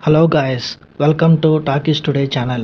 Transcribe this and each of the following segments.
Hello guys, welcome to Talkies Today channel.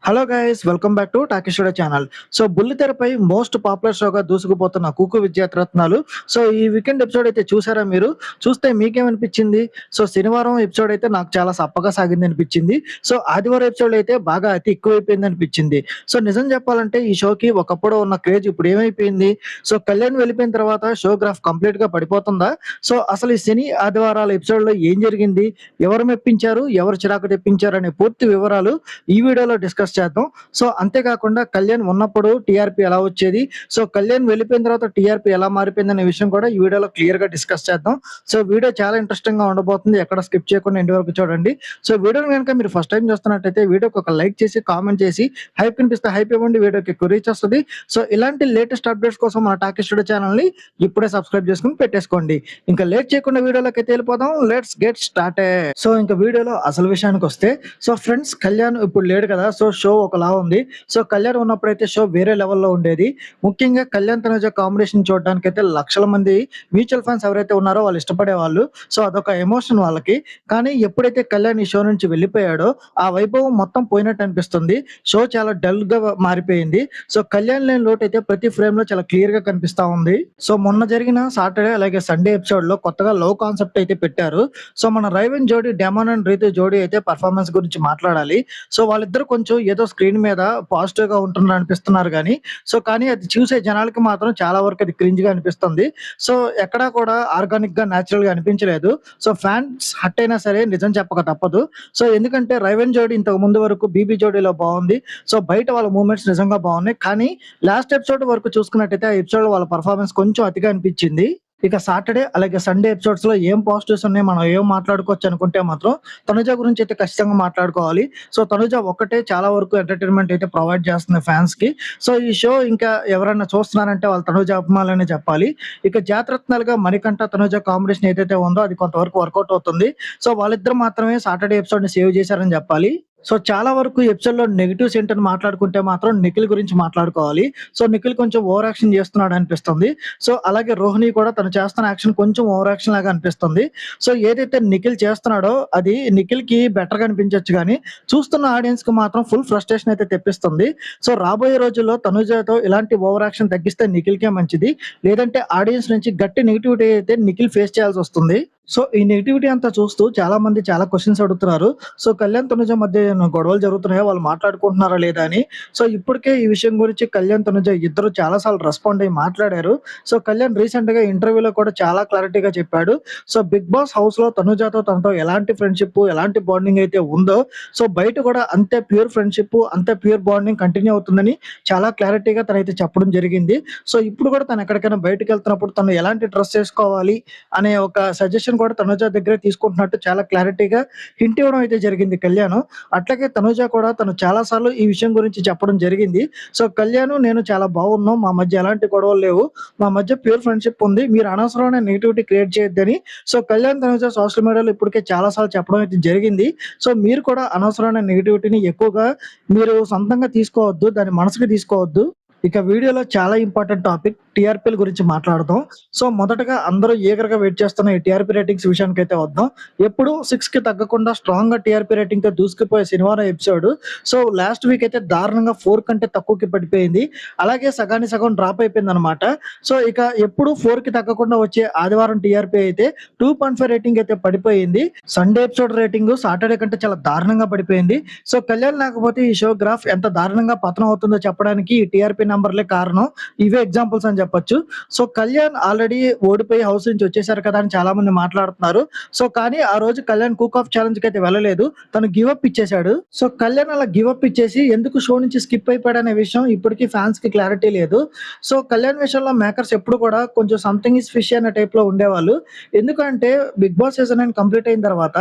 Hello guys welcome back to Talkies Today channel. So బుల్లితెరపై most popular షోగా దూసుకుపోతున్న కుక్కు విద్యారత్నాలు. So ఈ weekend episode అయితే చూసారా మీరు? చూస్తే మీకేమనిపించింది? సో శనివారం ఎపిసోడ్ అయితే నాకు చాలా సప్పగా సాగింది అనిపించింది. సో ఆదివారం ఎపిసోడ్ అయితే బాగా అతి ఎక్కువైపోయింది అనిపించింది. సో నిజం చెప్పాలంటే ఈ షోకి ఒకప్పుడు ఉన్న క్రేజ్ ఇప్పుడు ఏమైపోయింది? సో కళ్యాణ్ వెళ్ళిపోయిన తర్వాత షో గ్రాఫ్ కంప్లీట్ గా పడిపోతుందా? సో అసలు ఈ శని ఆదివారాల ఎపిసోడ్ లో ఏం జరిగింది? ఎవరు మెప్పించారు? ఎవరు చిరాకు తెప్పించారు అనే పూర్తి వివరాలు ఈ వీడియోలో డిస్కస్ చేద్దాం. సో అంతేకాకుండా కళ్యాణ్ ఉన్నప్పుడు టీఆర్పీ ఎలా వచ్చేది, సో కళ్యాణ్ వెళ్ళిపోయిన తర్వాత టీఆర్పీ ఎలా మారిపోయింది అనే విషయం కూడా ఈ వీడియోలో క్లియర్ గా డిస్కస్ చేద్దాం. సో వీడియో చాలా ఇంట్రెస్టింగ్ గా ఉండబోతుంది, ఎక్కడ స్కిప్ చేయకుండా ఎండ్ వరకు చూడండి. సో వీడియోని కనుక మీరు ఫస్ట్ టైం చూస్తున్నట్టయితే వీడియోకి ఒక లైక్ చేసి కామెంట్ చేసి హైప్ కనిపిస్తే హైప్ ఇవ్వండి, వీడియోకి ఎక్కువ రీచ్ వస్తుంది. సో ఇలాంటి లేటెస్ట్ అప్డేట్స్ కోసం మన టాకీస్ టుడే ఛానల్ ని ఇప్పుడే సబ్స్క్రైబ్ చేసుకుని పెట్టేసుకోండి. ఇంకా లేట్ చేయకుండా వీడియోలోకి అయితే వెళ్ళిపోదాం. Let's get started. సో ఇంకా వీడియోలో అసలు విషయానికి వస్తే, సో ఫ్రెండ్స్ కళ్యాణ్ ఇప్పుడు లేడు కదా, సో షో ఒకలా ఉంది. సో కళ్యాణ్ ఉన్నప్పుడైతే షో వేరే లెవెల్లో ఉండేది. ముఖ్యంగా కళ్యాణ్ తనుజ కాంబినేషన్ చూడడానికి అయితే లక్షల మంది మ్యూచువల్ ఫండ్స్ ఎవరైతే ఉన్నారో వాళ్ళు ఇష్టపడే వాళ్ళు. సో అదొక ఎమోషన్ వాళ్ళకి. కానీ ఎప్పుడైతే కళ్యాణ్ ఈ షో నుంచి వెళ్ళిపోయాడో ఆ వైభవం మొత్తం పోయినట్టు అనిపిస్తుంది. షో చాలా డల్ గా మారిపోయింది. సో కళ్యాణ్ లేని లోటు అయితే ప్రతి ఫ్రేమ్ లో చాలా క్లియర్ గా కనిపిస్తా ఉంది. సో మొన్న జరిగిన సాటర్డే అలాగే సండే ఎపిసోడ్ లో కొత్తగా లవ్ కాన్సెప్ట్ అయితే పెట్టారు. సో మన రైవెన్ జోడీ, డెమాన్ అండ్ రీతు జోడీ అయితే పర్ఫార్మెన్స్ గురించి మాట్లాడాలి. సో వాళ్ళిద్దరు కొంచెం ఏదో స్క్రీన్ మీద పాజిటివ్ గా ఉంటున్నారు అనిపిస్తున్నారు కానీ, సో కానీ అది చూసే జనాలకి మాత్రం చాలా వరకు అది క్రింజ్ గా అనిపిస్తుంది. సో ఎక్కడా కూడా ఆర్గానిక్ గా న్యాచురల్ గా అనిపించలేదు. సో ఫ్యాన్స్ హట్ అయినా సరే నిజం చెప్పక తప్పదు. సో ఎందుకంటే రైవెన్ జోడీ ఇంతకు ముందు వరకు బీబీ జోడీలో బాగుంది. సో బయట వాళ్ళ మూమెంట్స్ నిజంగా బాగున్నాయి. కానీ లాస్ట్ ఎపిసోడ్ వరకు చూసుకున్నట్టయితే ఆ ఎపిసోడ్ వాళ్ళ పర్ఫార్మెన్స్ కొంచెం అతిగా అనిపించింది. ఇక సాటర్డే అలాగే సండే ఎపిసోడ్స్ లో ఏం పాజిటివ్స్ ఉన్నాయి, మనం ఏం మాట్లాడుకోవచ్చు అనుకుంటే మాత్రం తనుజ గురించి అయితే ఖచ్చితంగా మాట్లాడుకోవాలి. సో తనుజ ఒక్కటే చాలా వరకు ఎంటర్టైన్మెంట్ అయితే ప్రొవైడ్ చేస్తుంది ఫ్యాన్స్ కి. సో ఈ షో ఇంకా ఎవరైనా చూస్తున్నారంటే వాళ్ళు తనుజ అభిమానులనే చెప్పాలి. ఇక జాతరత్నాలుగా మణికంఠ తనుజ కాంబినేషన్ ఏదైతే ఉందో అది కొంతవరకు వర్కౌట్ అవుతుంది. సో వాళ్ళిద్దరు మాత్రమే సాటర్డే ఎపిసోడ్ ని సేవ్ చేశారని చెప్పాలి. సో చాలా వరకు ఎపిసోడ్ లో నెగిటివ్స్ ఏంటని మాట్లాడుకుంటే మాత్రం నిఖిల్ గురించి మాట్లాడుకోవాలి. సో నిఖిల్ కొంచెం ఓవర్ యాక్షన్ చేస్తున్నాడు అనిపిస్తుంది. సో అలాగే రోహిణి కూడా తను చేస్తున్న యాక్షన్ కొంచెం ఓవర్ యాక్షన్ లాగా అనిపిస్తుంది. సో ఏదైతే నిఖిల్ చేస్తున్నాడో అది నిఖిల్ కి బెటర్ గా అనిపించవచ్చు కానీ చూస్తున్న ఆడియన్స్ కి మాత్రం ఫుల్ ఫ్రస్ట్రేషన్ అయితే తెప్పిస్తుంది. సో రాబోయే రోజుల్లో తనుజతో ఇలాంటి ఓవర్ యాక్షన్ తగ్గిస్తే నిఖిల్ కే మంచిది. లేదంటే ఆడియన్స్ నుంచి గట్టి నెగిటివిటీ అయితే నిఖిల్ ఫేస్ చేయాల్సి వస్తుంది. సో ఈ నెగిటివిటీ అంతా చూస్తూ చాలా మంది చాలా క్వశ్చన్స్ అడుగుతున్నారు. సో కళ్యాణ్ తనుజ మధ్య గొడవలు జరుగుతున్నాయో, వాళ్ళు మాట్లాడుకుంటున్నారా లేదా అని. సో ఇప్పటికే ఈ విషయం గురించి కళ్యాణ్ తనుజ ఇద్దరు చాలా సార్లు రెస్పాండ్ అయ్యి మాట్లాడారు. సో కళ్యాణ్ రీసెంట్ గా ఇంటర్వ్యూలో కూడా చాలా క్లారిటీగా చెప్పాడు. సో బిగ్ బాస్ హౌస్ లో తనుజతో తనతో ఎలాంటి ఫ్రెండ్షిప్, ఎలాంటి బాండింగ్ అయితే ఉందో, సో బయట కూడా అంతే ప్యూర్ ఫ్రెండ్షిప్, అంతే ప్యూర్ బాండింగ్ కంటిన్యూ అవుతుందని చాలా క్లారిటీగా తనైతే చెప్పడం జరిగింది. సో ఇప్పుడు కూడా తను ఎక్కడికైనా బయటకు వెళ్తున్నప్పుడు తను ఎలాంటి డ్రెస్ వేసుకోవాలి అనే ఒక సజెషన్ కూడా తనుజ దగ్గరే తీసుకుంటున్నట్టు చాలా క్లారిటీగా హింట్ ఇవ్వడం అయితే జరిగింది కళ్యాణ్. అట్లాగే తనుజ కూడా తను చాలా సార్లు ఈ విషయం గురించి చెప్పడం జరిగింది. సో కళ్యాణ్ నేను చాలా బాగున్నాం, మా మధ్య ఎలాంటి గొడవలు లేవు, మా మధ్య ప్యూర్ ఫ్రెండ్షిప్ ఉంది, మీరు అనవసరమైన నెగిటివిటీ క్రియేట్ చేయొద్దని. సో కళ్యాణ్ తనుజ సోషల్ మీడియాలో ఇప్పటికే చాలా సార్లు చెప్పడం అయితే జరిగింది. సో మీరు కూడా అనవసరమైన నెగిటివిటీని ఎక్కువగా మీరు సొంతంగా తీసుకోవద్దు, దాన్ని మనసుకి తీసుకోవద్దు. ఇక వీడియోలో చాలా ఇంపార్టెంట్ టాపిక్ టీఆర్పీల గురించి మాట్లాడదాం. సో మొదటగా అందరూ ఈగర్గా వెయిట్ చేస్తున్న ఈ టీఆర్పీ రేటింగ్స్ విషయానికి అయితే వద్దాం. ఎప్పుడు 6 కి తగ్గకుండా స్ట్రాంగ్ గా టీఆర్పీ రేటింగ్ తో దూసుకుపోయే శనివారం ఎపిసోడ్ సో లాస్ట్ వీక్ అయితే దారుణంగా 4 కంటే తక్కువకి పడిపోయింది. అలాగే సగానికి సగం డ్రాప్ అయిపోయింది అనమాట. సో ఇక ఎప్పుడు 4 కి తగ్గకుండా వచ్చే ఆదివారం టీఆర్పీ అయితే 2.5 రేటింగ్ అయితే పడిపోయింది. సండే ఎపిసోడ్ రేటింగ్ సాటర్డే కంటే చాలా దారుణంగా పడిపోయింది. సో కళ్యాణ్ లేకపోతే ఈ షో గ్రాఫ్ ఎంత దారుణంగా పతనం అవుతుందో చెప్పడానికి ఈ టీఆర్పీ నంబర్లే కారణం. ఇవే ఎగ్జాంపుల్స్ అని చెప్పొచ్చు. సో కళ్యాణ్ ఆల్రెడీ ఓడిపోయి హౌస్ నుంచి వచ్చేసారు కదా అని చాలా మంది మాట్లాడుతున్నారు. సో కానీ ఆ రోజు కళ్యాణ్ కుక్ ఆఫ్ ఛాలెంజ్ కి అయితే వెళ్ళలేదు, తను గివ్ అప్ ఇచ్చేశాడు. సో కళ్యాణ్ అలా గివ్ అప్ ఇచ్చేసి ఎందుకు షో నుంచి స్కిప్ అయిపోయాడు అనే విషయం ఇప్పటికీ ఫ్యాన్స్ కి క్లారిటీ లేదు. సో కళ్యాణ్ విషయంలో మేకర్స్ ఎప్పుడు కూడా కొంచెం సంథింగ్ ఇస్ ఫిష్ అనే టైప్ లో ఉండేవాళ్ళు. ఎందుకంటే బిగ్ బాస్ సీజన్ 9 కంప్లీట్ అయిన తర్వాత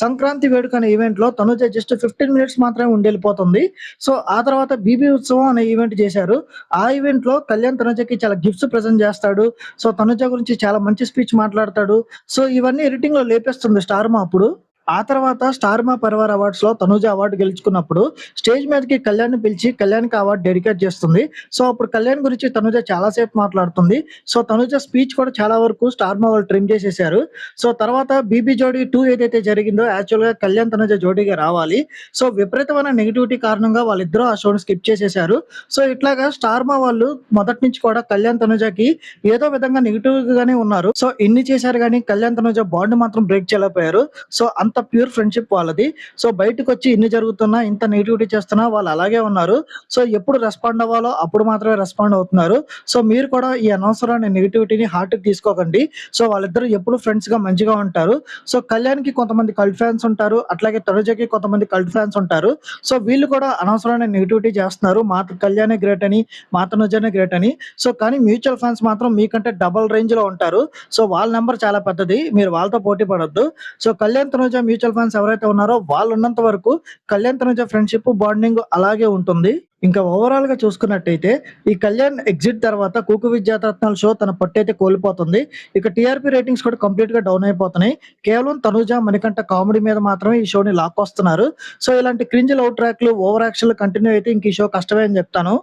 సంక్రాంతి వేడుక అనే ఈవెంట్ లో తనుజ జస్ట్ 15 మినిట్స్ మాత్రమే ఉండిపోతుంది. సో ఆ తర్వాత బీబీ ఉత్సవం అనే ఈవెంట్ చేశారు. ఆ ఈవెంట్ లో కళ్యాణ్ తనుజకి చాలా గిఫ్ట్స్ ప్రెజెంట్ చేస్తాడు. సో తనుజ గురించి చాలా మంచి స్పీచ్ మాట్లాడతాడు. సో ఇవన్నీ ఎడిటింగ్ లో లేపేస్తుంది స్టార్ మా అప్పుడు. ఆ తర్వాత స్టార్ మా పరివార్ అవార్డ్స్‌లో తనూజ అవార్డ్ గెలుచుకున్నప్పుడు స్టేజ్ మీదకి కళ్యాణ్‌ని పిలిచి కళ్యాణ్‌కి అవార్డ్ డెడికేట్ చేస్తుంది. సో, అప్పుడు కళ్యాణ్ గురించి తనూజ చాలా సేపు మాట్లాడుతుంది. సో, తనూజ స్పీచ్ కూడా చాలా వరకు స్టార్ మా వాళ్ళు ట్రిమ్ చేసేసారు. సో, తర్వాత 'బీబీ జోడీ 2' ఏదైతే జరిగిందో యాక్చువల్‌గా కళ్యాణ్, తనూజ జోడీగా రావాలి. సో, విపరీతమైన నెగటివిటీ కారణంగా వాళ్ళిద్దరూ ఆ షోని స్కిప్ చేసేసారు. సో, ఇట్లాగా స్టార్ మా వాళ్ళు మొదటి నుంచి కూడా కళ్యాణ్, తనూజకి ఏదో విధంగా నెగెటివ్‌గానే ఉన్నారు. సో, ఇన్ని చేశారు గానీ కళ్యాణ్, తనూజ బాండ్ మాత్రం బ్రేక్ చేయలేకపోయారు. సో, అంత ప్యూర్ ఫ్రెండ్‌షిప్ వాళ్ళది. సో, బయటకొచ్చి ఇన్ని జరుగుతున్నా, ఇంత నెగటివిటీ చేస్తున్నా వాళ్ళు అలాగే ఉన్నారు. సో, ఎప్పుడు రెస్పాండ్ అవ్వాలో అప్పుడు మాత్రమే రెస్పాండ్ అవుతున్నారు. సో, మీరు కూడా ఈ అనవసరమైన నెగటివిటీని హార్ట్‌కి తీసుకోకండి. సో, వాళ్ళిద్దరూ ఎప్పుడు ఫ్రెండ్స్‌గా మంచిగా ఉంటారు. సో, కళ్యాణ్‌కి కొంతమంది కల్ట్ ఫ్యాన్స్ ఉంటారు. అట్లాగే తనుజకి కొంతమంది కల్ట్ ఫ్యాన్స్ ఉంటారు. సో, వీళ్ళు కూడా అనవసరమైన నెగటివిటీ చేస్తున్నారు. మా కళ్యాణే గ్రేట్ అని, మా తనుజనే గ్రేట్ అని. సో, కానీ మ్యూచువల్ ఫండ్స్ మాత్రం మీకంటే డబుల్ రేంజ్‌లో ఉంటారు. సో, వాళ్ళ నంబర్ చాలా పెద్దది. మీరు వాళ్ళతో పోటీ పడొద్దు. So, Kalyan, Tanuja mutual funds ఎవరైతే ఉన్నారో వాళ్ళున్నంత వరకు కళ్యాణ్, తనుజ ఫ్రెండ్‌షిప్, బాండింగ్ అలాగే ఉంటుంది. ఇంకా ఓవరాల్‌గా చూసుకున్నట్టయితే ఈ కళ్యాణ్ ఎగ్జిట్ తర్వాత 'కుకు విద్యారత్నాలు' షో తన పట్టయితే కోల్పోతుంది. ఇక టీఆర్‌పీ రేటింగ్స్ కూడా కంప్లీట్‌గా డౌన్ అయిపోతున్నాయి. కేవలం తనుజ, మణికంఠ కామెడీ మీద మాత్రమే ఈ షోని లాక్కొస్తున్నారు. సో, ఇలాంటి క్రింజ్ లవ్ ట్రాక్‌లు, ఓవర్ యాక్షన్‌లు కంటిన్యూ అయితే ఇంక ఈ షో కష్టమే అని చెప్తాను.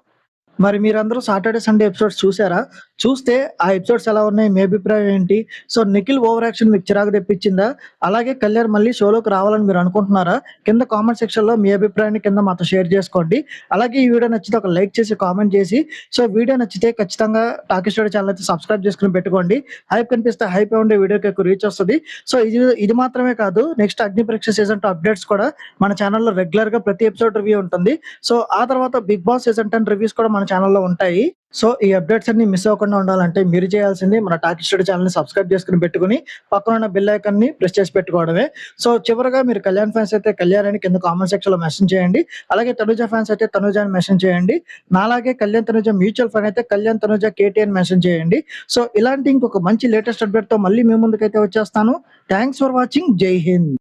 మరి మీరందరూ సాటర్‌డే, సండే ఎపిసోడ్స్ చూసారా? చూస్తే ఆ ఎపిసోడ్స్ ఎలా ఉన్నాయి? మీ అభిప్రాయం ఏంటి? సో, నిఖిల్ ఓవర్ యాక్షన్ మీకు చిరాకు తెప్పించిందా? అలాగే కళ్యాణ్ మళ్ళీ షోలోకి రావాలని మీరు అనుకుంటున్నారా? కింద కామెంట్ సెక్షన్‌లో మీ అభిప్రాయాన్ని కింద మాతో షేర్ చేసుకోండి. అలాగే ఈ వీడియో నచ్చితే ఒక లైక్ చేసి, కామెంట్ చేసి, సో, వీడియో నచ్చితే ఖచ్చితంగా టాకీ స్టూడియో ఛానెల్ అయితే సబ్స్క్రైబ్ చేసుకొని పెట్టుకోండి. హైప్ కనిపిస్తే హైప్ ఉండే వీడియోకి ఎక్కువ రీచ్ వస్తది. సో, ఇది మాత్రమే కాదు, నెక్స్ట్ అగ్నిపరీక్ష సీజన్ 2 అప్డేట్స్ కూడా మన ఛానెల్‌లో రెగ్యులర్‌గా ప్రతి ఎపిసోడ్ రివ్యూ ఉంటుంది. సో, ఆ తర్వాత బిగ్ బాస్ సీజన్ 10 రివ్యూస్ కూడా మన ఛానెల్‌లో ఉంటాయి. సో, ఈ అప్డేట్స్ అన్ని మిస్ అవ్వకుండా ఉండాలంటే మీరు చేయాల్సింది మన టాకీ స్టూడియో ఛానెల్‌ని సబ్స్క్రైబ్ చేసుకొని పెట్టుకొని పక్కనున్న బెల్ ఐకాన్‌ని ప్రెస్ చేసి పెట్టుకోవడమే. సో, చివరగా మీరు కళ్యాణ్ ఫ్యాన్స్ అయితే కళ్యాణ్ అని కింద కామెంట్ సెక్షన్‌లో మెన్షన్ చేయండి. అలాగే తనుజ ఫ్యాన్స్ అయితే తనుజ అని మెన్షన్ చేయండి. నాలాగే కళ్యాణ్, తనుజ మ్యూచువల్ ఫండ్ అయితే కళ్యాణ్, తనుజ కేటీ అని మెన్షన్ చేయండి. సో, ఇలాంటి ఇంకొక మంచి లేటెస్ట్ అప్డేట్‌తో మళ్ళీ మీ ముందుకైతే వచ్చేస్తాను. Thanks for watching. జై హింద్.